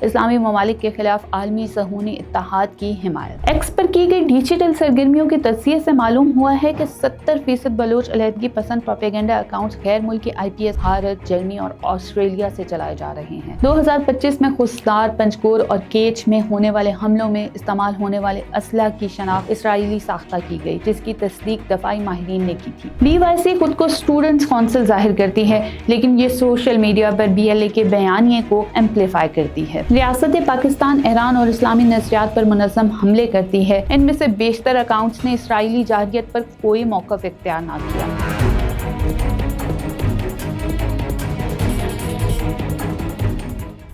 इस्लामी ममालिक के खिलाफ आलमी सहूनी इत्तेहाद की हिमायत। एक्स पर की गई डिजिटल सरगर्मियों के तज़किये से मालूम हुआ है कि 70% बलोच अलहदगी पसंद प्रोपेगेंडा अकाउंट्स गैर मुल्की IPS भारत, जर्मनी और ऑस्ट्रेलिया से चलाए जा रहे हैं। 2025 में खुसदार, पंजकोर और केच में होने वाले हमलों में इस्तेमाल होने वाले असलहा की शनाख्त इसराइली साख्ता की गई, जिसकी तस्दीक दफाई माहिरीन ने की थी। BYC खुद को स्टूडेंट्स काउंसिल जाहिर करती है, लेकिन ये सोशल मीडिया पर BLA के बयानिए को एम्पलीफाई करती है। रियासत पाकिस्तान ईरान और इस्लामी नज़रियात पर मुनज़्ज़म हमले करती है। इनमें से बेशतर अकाउंट्स ने इसराइली जारहियत पर कोई मौक़िफ़ इख्तियार न किया।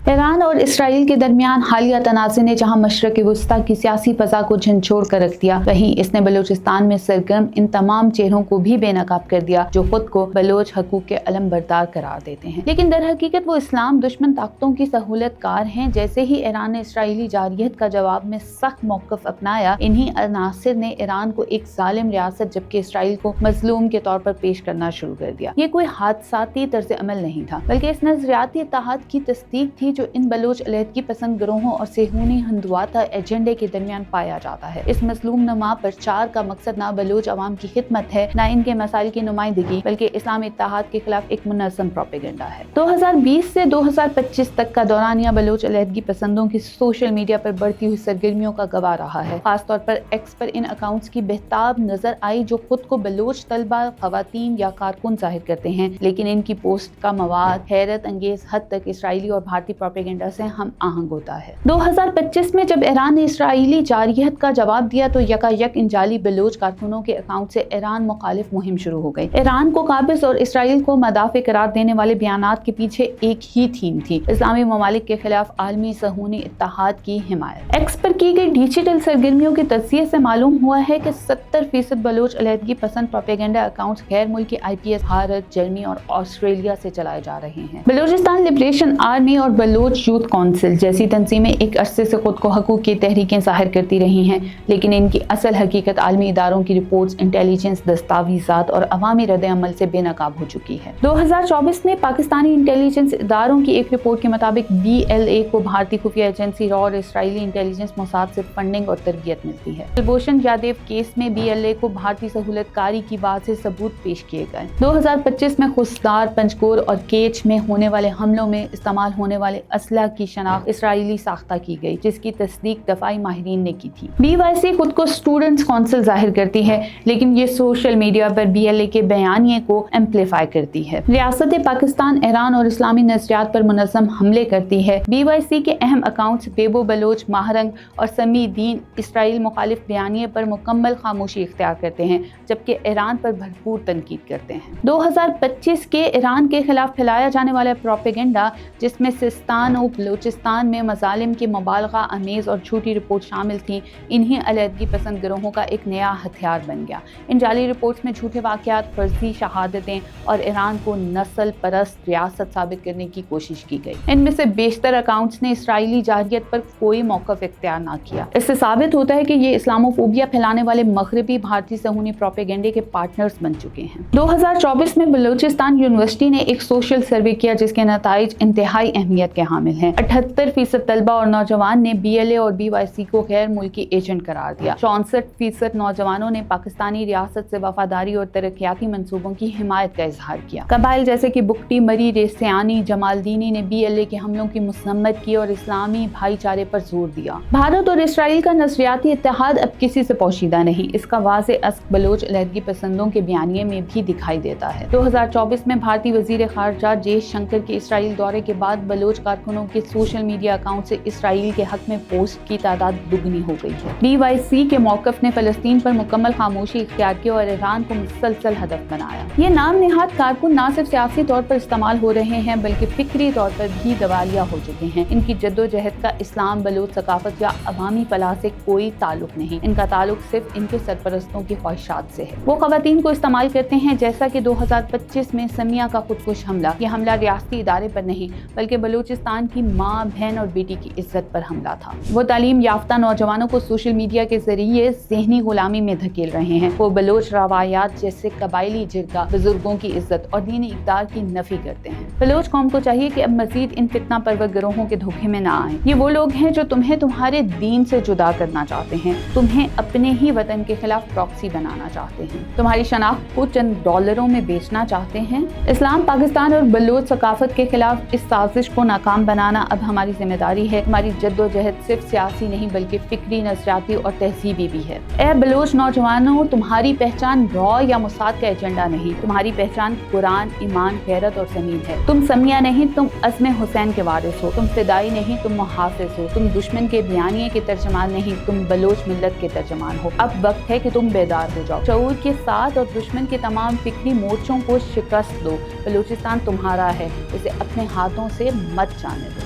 ईरान और इसराइल के दरमियान हालिया तनाज़े ने जहां मशरक़ वस्ता की सियासी फ़ज़ा को झंझोड़ कर रख दिया, वहीं इसने बलूचिस्तान में सरगर्म इन तमाम चेहरों को भी बेनकाब कर दिया जो खुद को बलोच हकूक़ के अलम बरदार करार देते हैं। लेकिन दर हकीकत वो इस्लाम दुश्मन ताकतों की सहूलतकार हैं। जैसे ही ईरान ने इसराइली जारहियत का जवाब में सख्त मौक़िफ़ अपनाया, इन्हीं अनासिर ने ईरान को एक ज़ालिम रियासत जबकि इसराइल को मज़लूम के तौर पर पेश करना शुरू कर दिया। ये कोई हादसाती तर्ज अमल नहीं था, बल्कि इस नज़रियाती इत्तेहाद की तस्दीक थी जो इन बलोच अलहदगी पसंद गिरोहों और सेहूनी हिंदुआता एजेंडे के दरमियान पाया जाता है। इस मज़लूम नमा प्रचार का मकसद ना बलोच अवाम की खिदमत है, ना इनके मसाइल की नुमाइंदगी, बल्कि इस्लामी इत्तेहाद के खिलाफ एक मुनज़्ज़म प्रोपेगेंडा है। 2020 से 2025 तक का दौरानिया बलोच अलहदगी पसंदों की सोशल मीडिया पर बढ़ती हुई सरगर्मियों का गवाह रहा है। खासतौर पर एक्स पर इन अकाउंट्स की बेहताब नजर आई जो खुद को बलोच तलबा, खवातीन या कारकुन जाहिर करते हैं, लेकिन इनकी पोस्ट का मवाद हैरत अंगेज हद तक इसराइली और भारतीय प्रोपेगेंडा से हम आहंग होता है। 2025 में जब ईरान ने इसराइली जारहियत का जवाब दिया तो यकायक इन जाली बलोच कारकुनों के अकाउंट से ईरान मुखालिफ मुहिम शुरू हो गई। ईरान को काबिज और इसराइल को मदाफे करार देने वाले बयानात के पीछे एक ही थीम थी, इस्लामी ममालिक के खिलाफ आलमी सहूनी इत्तेहाद की हिमायत। एक्स पर की गई डिजिटल सरगर्मियों के तज़किये से मालूम हुआ है कि 70% बलोच अलहदगी पसंद प्रोपेगेंडा अकाउंट्स गैर मुल्की IPS भारत, जर्मनी और ऑस्ट्रेलिया से चलाए जा रहे हैं। बलूचिस्तान लिबरेशन आर्मी और बलोच यूथ काउंसिल जैसी तंजीमें एक अरसे से खुद को हकूक़ की तहरीकें ज़ाहिर करती रही हैं, लेकिन इनकी असल हकीकत आलमी इदारों की रिपोर्ट्स, इंटेलिजेंस दस्तावेज़ात और अवामी रद्द अमल से बेनकाब हो चुकी है। 2024 में पाकिस्तानी इंटेलिजेंस इदारों की एक रिपोर्ट के मुताबिक BLA को भारतीय खुफिया एजेंसी रॉ और इसराइली इंटेलिजेंस मोसाद से फंडिंग और तरबियत मिलती है। कुलभूषण जादेव केस में BLA को भारतीय सहूलतकारी की बात से सबूत पेश किए गए। 2025 में खुसदार, पंजकोर और केच में होने वाले हमलों में इस्तेमाल होने वाले असलहा की शनाख्त इसराइली साख्ता की गई, जिसकी तस्दीक दफाई माहिरीन ने की थी। BYC खुद को स्टूडेंट्स काउंसिल जाहिर करती है, लेकिन ये सोशल मीडिया पर BLA के बयानिए को एम्पलीफाई करती है। रियासत पाकिस्तान ईरान और इस्लामी नज़रियात पर मुनज़्ज़म हमले करती है। BYC के अहम अकाउंट्स बेबो बलोच, माहरंग और समी दीन इसराइल मुखालिफ बयानिए पर मुकम्मल खामोशी इख्तियार करते हैं, जबकि ईरान पर भरपूर तनकीद करते हैं। 2025 के ईरान के खिलाफ फैलाया जाने वाला प्रोपेगेंडा, जिसमें सिस्तान और बलूचिस्तान में मज़ालिम की मुबालगा अमेज़ और झूठी रिपोर्ट शामिल थी, इन्हीं अलहदगी पसंद गिरोहों का एक नया हथियार बन गया। इन जाली रिपोर्ट्स में झूठे वाक़यात, फर्जी शहादतें और ईरान को नस्ल परस्त रियासत साबित करने की कोशिश की गई। इनमें से बेशतर अकाउंट्स ने इसराइली जारहियत पर कोई मौक़िफ़ इख्तियार न किया। इससे साबित होता है कि ये इस्लामोफोबिया फैलाने वाले मगरबी भारतीय सहूनी प्रोपेगेंडे के पार्टनर्स बन चुके हैं। 2024 में बलूचिस्तान यूनिवर्सिटी ने एक सोशल सर्वे किया जिसके नताइज इंतहाई अहमियत के हामिल हैं। 78% तलबा और नौजवान ने BLA और BYC को गैर मुल्की एजेंट करार दिया। 64% नौजवानों ने पाकिस्तानी रियासत से वफादारी और तरक्याती मंसूबों की हिमायत का इजहार किया। कबाइल जैसे कि बुकटी, मरी, रेसियानी, जमालदीनी ने BLA के हमलों की मुसम्मत की और इस्लामी भाईचारे पर जोर दिया। भारत और इसराइल का नज़रियाती इत्तेहाद अब किसी से पोशीदा नहीं, इसका वाज़े अस्क बलोच अलहदगी पसंदों के बयानिए में भी दिखाई देता है। 2024 में भारतीय वज़ीर ख़ारजा जयशंकर के इसराइल दौरे के बाद बलोच कारकुनों के सोशल मीडिया अकाउंट से इसराइल के हक में पोस्ट की तादाद दुगनी हो गई है। BYC के मौक़िफ़ ने फ़लस्तीन पर मुकम्मल खामोशी इख्तियार की और ईरान को मुसलसल हदफ बनाया। ये नाम नेहाद कारकुन न सिर्फ सियासी तौर पर इस्तेमाल हो रहे हैं, बल्कि फिक्री तौर पर भी दवालिया हो चुके हैं। इनकी जद्दोजहद का इस्लाम, बलोच सकाफत या अवामी फलाह से कोई ताल्लुक नहीं, इनका ताल्लुक सिर्फ इनके सरपरस्तों की ख्वाहिशात से है। वो ख़वातीन को इस्तेमाल करते हैं, जैसा कि 2025 में समिया का खुदकुश हमला। यह हमला रियासती इदारे पर नहीं बल्कि बलूचिस्तान बलूचिस्तान की माँ, बहन और बेटी की इज्जत पर हमला था। वो तालीम याफ्ता नौजवानों को सोशल मीडिया के जरिए ज़हनी गुलामी में धकेल रहे हैं। वो बलोच रवायात जैसे कबायली जिरगा, बुजुर्गों की इज्जत और दीनी इक़दार की नफी करते हैं। बलोच कौम को चाहिए कि अब मजीद इन फितना परवर गिरोहों के धोखे में ना आए। ये वो लोग हैं जो तुम्हें तुम्हारे दीन से जुदा करना चाहते हैं, तुम्हें अपने ही वतन के खिलाफ प्रॉक्सी बनाना चाहते हैं, तुम्हारी शनाख्त को चंद डॉलरों में बेचना चाहते हैं। इस्लाम, पाकिस्तान और बलोच सकाफत के खिलाफ इस साजिश को नाकाम बनाना अब हमारी जिम्मेदारी है। हमारी जद्दोजहद सिर्फ सियासी नहीं बल्कि फिक्री, नजरियाती और तहजीबी भी है। ए बलोच नौजवानों, तुम्हारी पहचान रॉ या मुसाद का एजेंडा नहीं, तुम्हारी पहचान कुरान, ईमान, गैरत और ज़मीन है। तुम समिया नहीं, तुम अज़्म हुसैन के वारिस हो। तुम फिदाई नहीं, तुम मुहाफिज हो। तुम दुश्मन के बयानिए के तर्जमान नहीं, तुम बलोच मिल्लत के तर्जमान हो। अब वक्त है कि तुम बेदार हो जाओ, शऊर के साथ और दुश्मन के तमाम फिक्री मोर्चों को शिकस्त दो। बलूचिस्तान तुम्हारा है, इसे अपने हाथों से मत जाने दो।